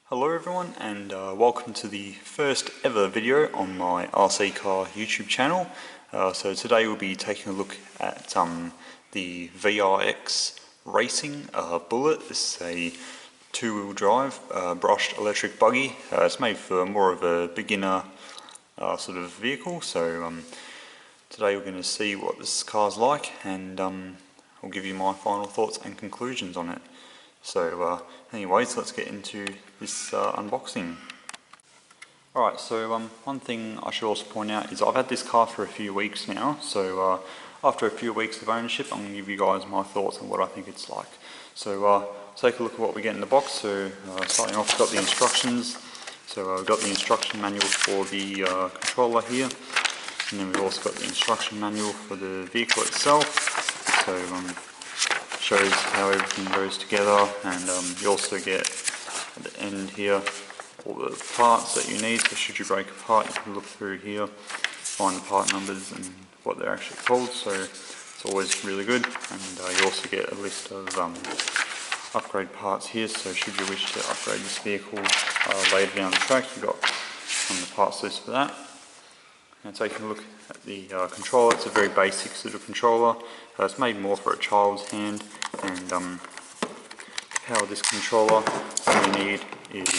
Hello everyone, and welcome to the first ever video on my RC car YouTube channel. So today we'll be taking a look at the VRX Racing Bullet. This is a two-wheel drive brushed electric buggy. It's made for more of a beginner sort of vehicle. So today we're going to see what this car's like, and I'll give you my final thoughts and conclusions on it. So anyways, let's get into this unboxing. Alright, so one thing I should also point out is I've had this car for a few weeks now, so after a few weeks of ownership I'm going to give you guys my thoughts on what I think it's like. So take a look at what we get in the box. So starting off, we've got the instructions. So we've got the instruction manual for the controller here, and then we've also got the instruction manual for the vehicle itself. So shows how everything goes together, and you also get at the end here all the parts that you need. So should you break a part, you can look through here, find the part numbers and what they're actually called. So it's always really good. And you also get a list of upgrade parts here. So should you wish to upgrade this vehicle later down the track, you've got the parts list for that. And taking a look at the controller, it's a very basic sort of controller. It's made more for a child's hand, and to power this controller, all you need is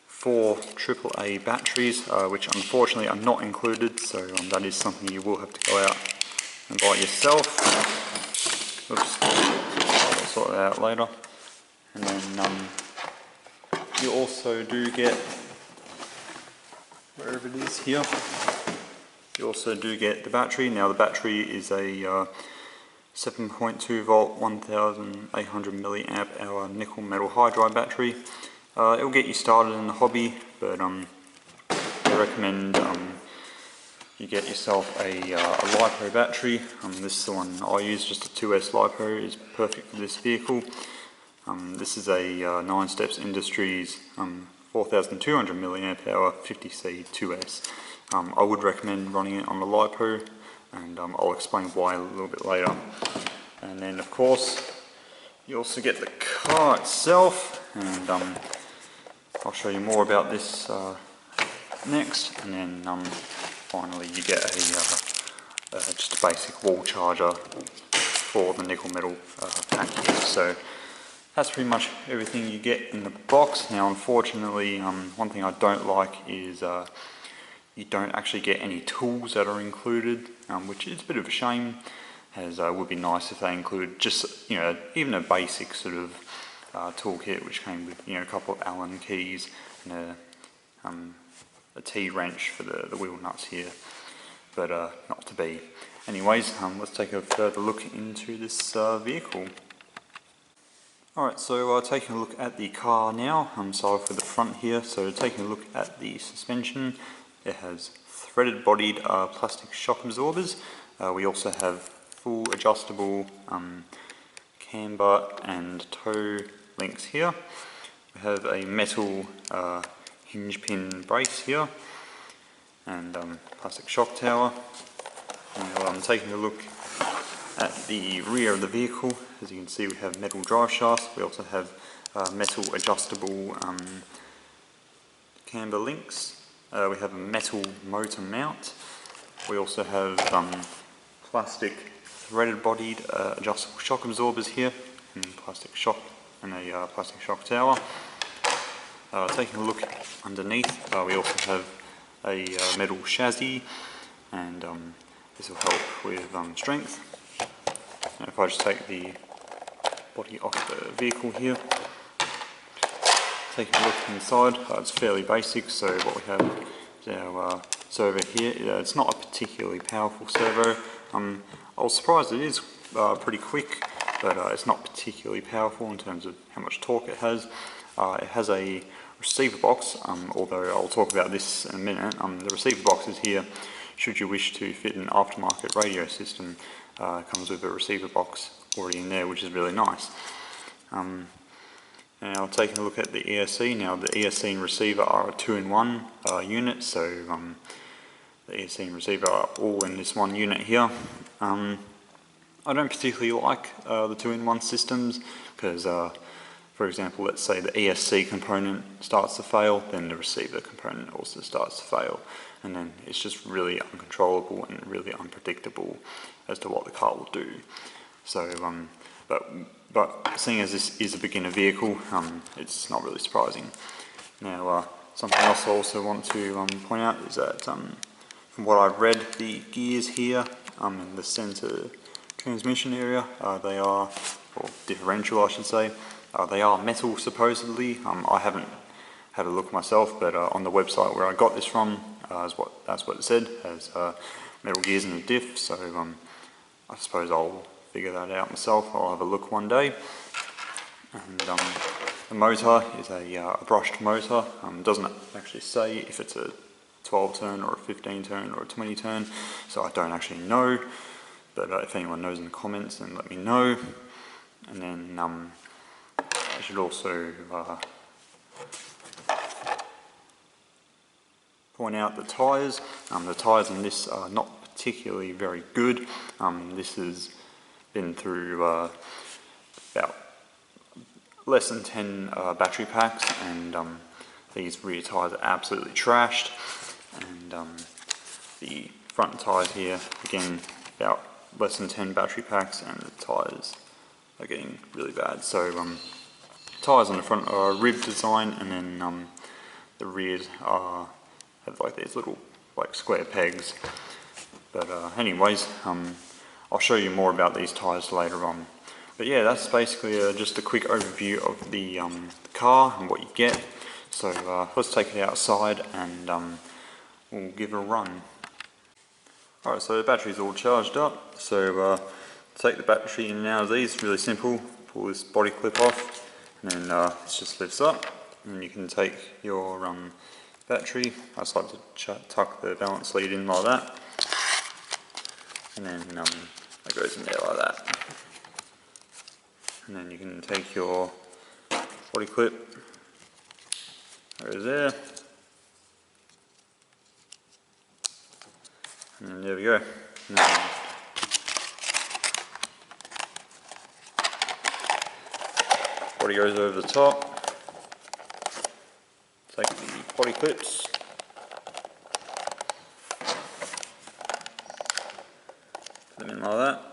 4 AAA batteries, which unfortunately are not included, so that is something you will have to go out and buy yourself. Oops, I'll sort that out later. And then you also do get, wherever it is here, you also do get the battery. Now the battery is a 7.2 volt 1800 milliamp hour nickel metal hydride battery. It will get you started in the hobby, but I recommend you get yourself a LiPo battery. This is the one I use, just a 2S LiPo is perfect for this vehicle. This is a 9 Steps Industries 4200 milliamp hour 50C 2S. I would recommend running it on the LiPo, and I'll explain why a little bit later. And then of course you also get the car itself, and I'll show you more about this next. And then finally you get just a basic wall charger for the nickel metal package. So that's pretty much everything you get in the box. Now unfortunately, one thing I don't like is you don't actually get any tools that are included, which is a bit of a shame, as it would be nice if they included just, even a basic sort of toolkit, which came with, a couple of Allen keys and a T-wrench for the wheel nuts here, but not to be. Anyways, let's take a further look into this vehicle. Alright, so taking a look at the car now, so for the front here, so taking a look at the suspension, it has threaded bodied plastic shock absorbers. We also have full adjustable camber and toe links here. We have a metal hinge pin brace here, and plastic shock tower. Now I'm taking a look at the rear of the vehicle. As you can see, we have metal drive shafts. We also have metal adjustable camber links. We have a metal motor mount. We also have plastic threaded bodied adjustable shock absorbers here, and plastic shock and a plastic shock tower. Taking a look underneath, we also have a metal chassis, and this will help with strength. And if I just take the body off the vehicle here, taking a look inside, it's fairly basic. So what we have is our servo here. It's not a particularly powerful servo. I was surprised it is pretty quick, but it's not particularly powerful in terms of how much torque it has. It has a receiver box, although I'll talk about this in a minute. The receiver box is here should you wish to fit an aftermarket radio system. It comes with a receiver box already in there, which is really nice. Now taking a look at the ESC, now the ESC and receiver are a 2-in-1 unit, so the ESC and receiver are all in this one unit here. I don't particularly like the 2-in-1 systems, because for example, let's say the ESC component starts to fail, then the receiver component also starts to fail, and then it's just really uncontrollable and really unpredictable as to what the car will do. So, but seeing as this is a beginner vehicle, it's not really surprising. Now, something else I also want to point out is that from what I've read, the gears here in the centre transmission area, they are, or differential I should say, they are metal supposedly. I haven't had a look myself, but on the website where I got this from, that's what it said, as metal gears in the diff, so I suppose I'll figure that out myself. I'll have a look one day. And the motor is a brushed motor. It doesn't actually say if it's a 12 turn or a 15 turn or a 20 turn, so I don't actually know, but if anyone knows in the comments, then let me know. And then I should also point out the tyres. The tyres on this are not particularly very good. This has been through about less than 10 battery packs, and these rear tyres are absolutely trashed, and the front tyres here, again, about less than 10 battery packs, and the tyres are getting really bad. So tyres on the front are a rib design, and then the rears have like these little like square pegs. But anyways, I'll show you more about these tyres later on. But yeah, that's basically just a quick overview of the car and what you get. So let's take it outside and we'll give it a run. Alright, so the battery's all charged up. So take the battery in and out of these, really simple. Pull this body clip off, and then it just lifts up. And then you can take your battery. I just like to tuck the balance lead in like that. And then it goes in there like that. And then you can take your body clip over there. And then there we go. And then body goes over the top. Take the body clips. Put them in like that.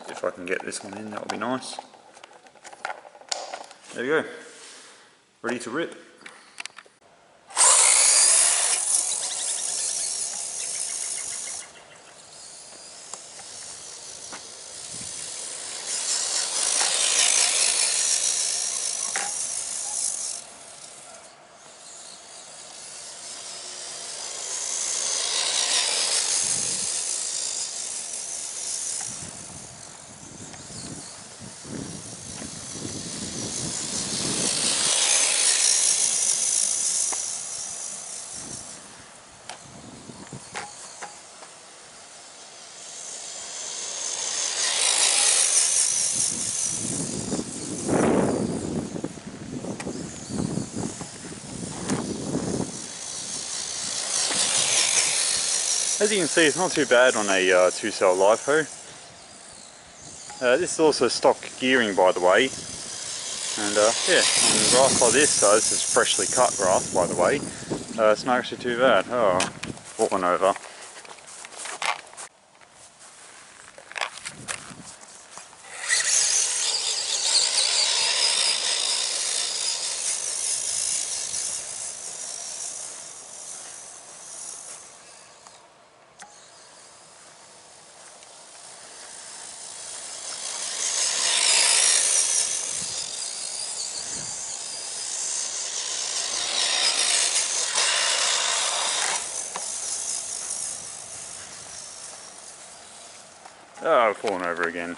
If I can get this one in, that would be nice. There we go. Ready to rip. As you can see, it's not too bad on a 2-cell LiPo. This is also stock gearing, by the way. And yeah, on grass like this, this is freshly cut grass, by the way. It's not actually too bad. Oh, fallen over. Oh, I've fallen over again.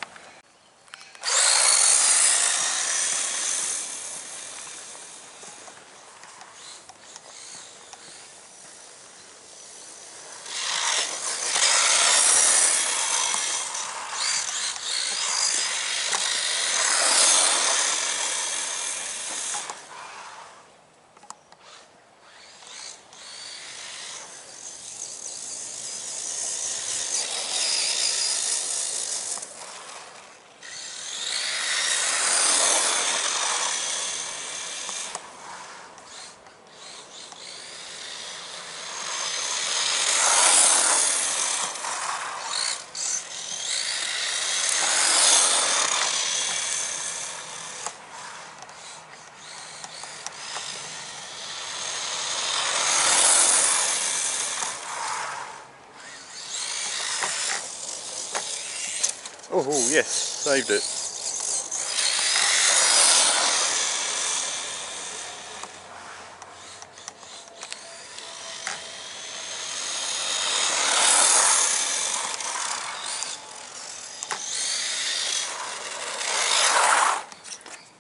Oh yes, saved it.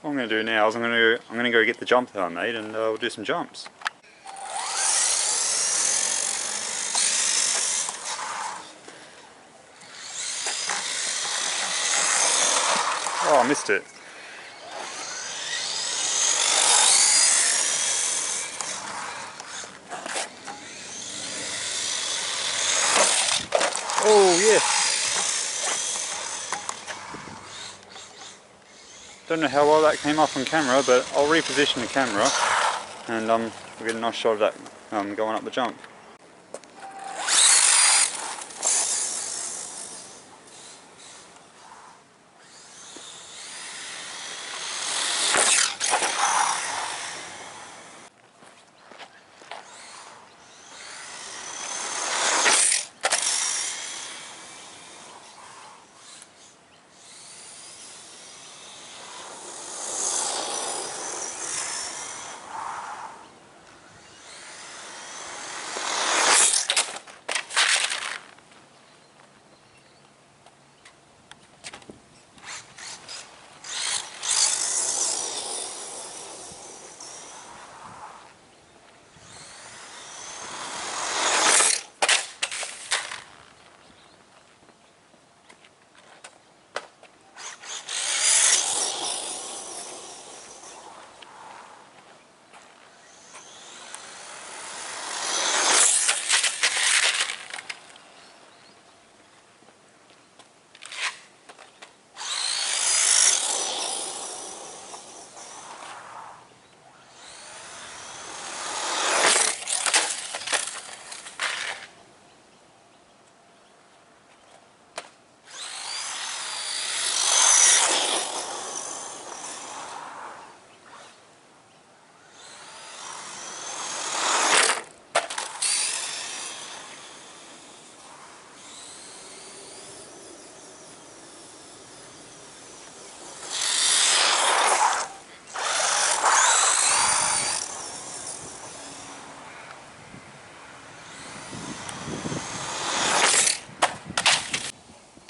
What I'm going to do now is I'm going to go get the jump that I made, and we'll do some jumps. Oh, I missed it. Oh yes. Don't know how well that came up on camera, but I'll reposition the camera and we'll get a nice shot of that going up the jump.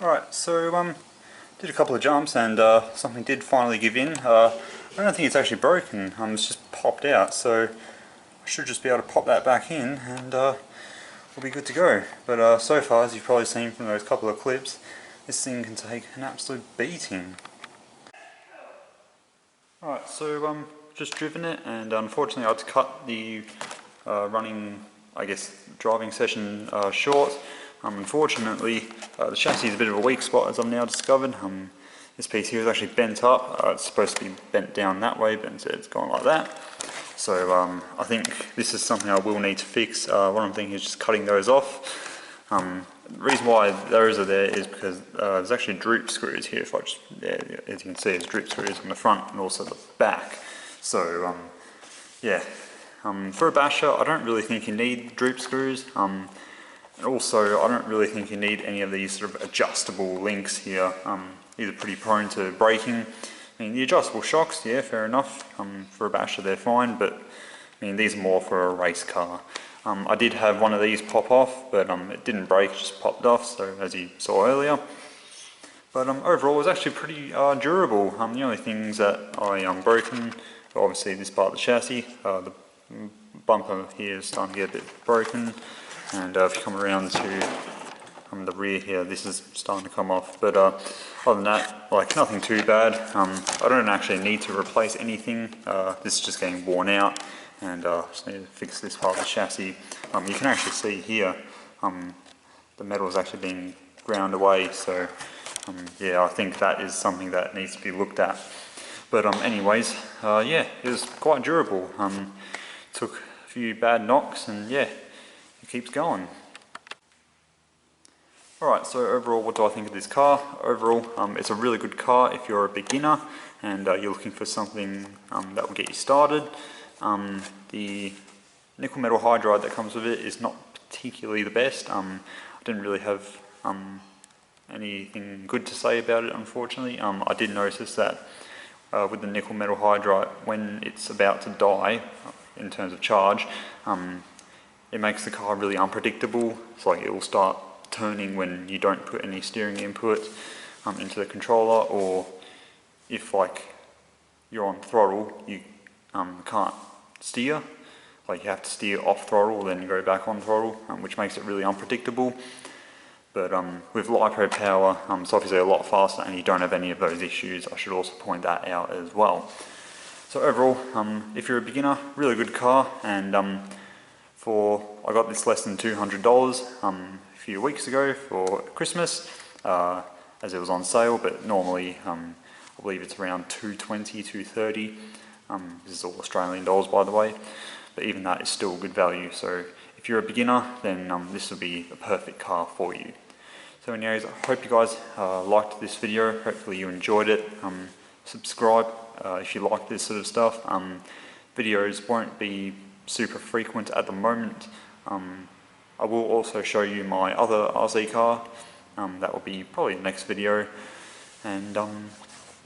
Alright, so did a couple of jumps and something did finally give in. I don't think it's actually broken, it's just popped out, so I should just be able to pop that back in and we'll be good to go. But so far, as you've probably seen from those couple of clips, this thing can take an absolute beating. Alright, so just driven it, and unfortunately I had to cut the running, I guess, driving session short. Unfortunately, the chassis is a bit of a weak spot, as I've now discovered. This piece here is actually bent up. It's supposed to be bent down that way, but instead it's gone like that. So I think this is something I will need to fix. What I'm thinking is just cutting those off. The reason why those are there is because there's actually droop screws here. If I just, yeah, as you can see, there's droop screws on the front and also the back. So yeah, for a basher, I don't really think you need droop screws. And also, I don't really think you need any of these sort of adjustable links here. These are pretty prone to breaking. I mean, the adjustable shocks, yeah, fair enough. For a basher, they're fine, but I mean, these are more for a race car. I did have one of these pop off, but it didn't break, it just popped off, so as you saw earlier. But overall, it was actually pretty durable. The only things that I broken, obviously this part of the chassis, the bumper here is starting to get a bit broken. And if you come around to the rear here, this is starting to come off. But other than that, like, nothing too bad. I don't actually need to replace anything. This is just getting worn out, and just need to fix this part of the chassis. You can actually see here, the metal is actually being ground away. So yeah, I think that is something that needs to be looked at. But anyways, yeah, it was quite durable. Took a few bad knocks, and yeah, it keeps going. Alright, so overall, what do I think of this car? Overall, it's a really good car if you're a beginner and you're looking for something that will get you started. The nickel metal hydride that comes with it is not particularly the best. I didn't really have anything good to say about it, unfortunately. I did notice that with the nickel metal hydride, when it's about to die in terms of charge, it makes the car really unpredictable. It's like it will start turning when you don't put any steering input into the controller, or if like you're on throttle, you can't steer. Like you have to steer off throttle, then go back on throttle, which makes it really unpredictable. But with LiPo power, it's obviously a lot faster, and you don't have any of those issues. I should also point that out as well. So overall, if you're a beginner, really good car, and I got this less than $200 a few weeks ago for Christmas, as it was on sale, but normally I believe it's around $220, $230. This is all Australian dollars, by the way, but even that is still good value. So if you're a beginner, then this will be a perfect car for you. So anyways, I hope you guys liked this video. Hopefully you enjoyed it. Subscribe if you like this sort of stuff. Videos won't be super frequent at the moment. I will also show you my other RC car. That will be probably the next video. And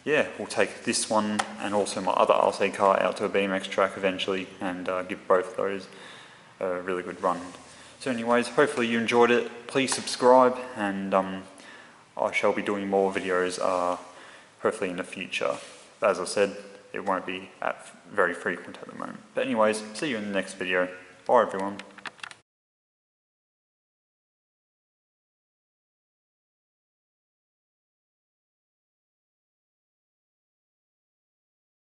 yeah, we'll take this one and also my other RC car out to a BMX track eventually, and give both of those a really good run. So anyways, hopefully you enjoyed it. Please subscribe, and I shall be doing more videos hopefully in the future. But as I said, it won't be very frequent at the moment. But anyways, see you in the next video. Bye everyone.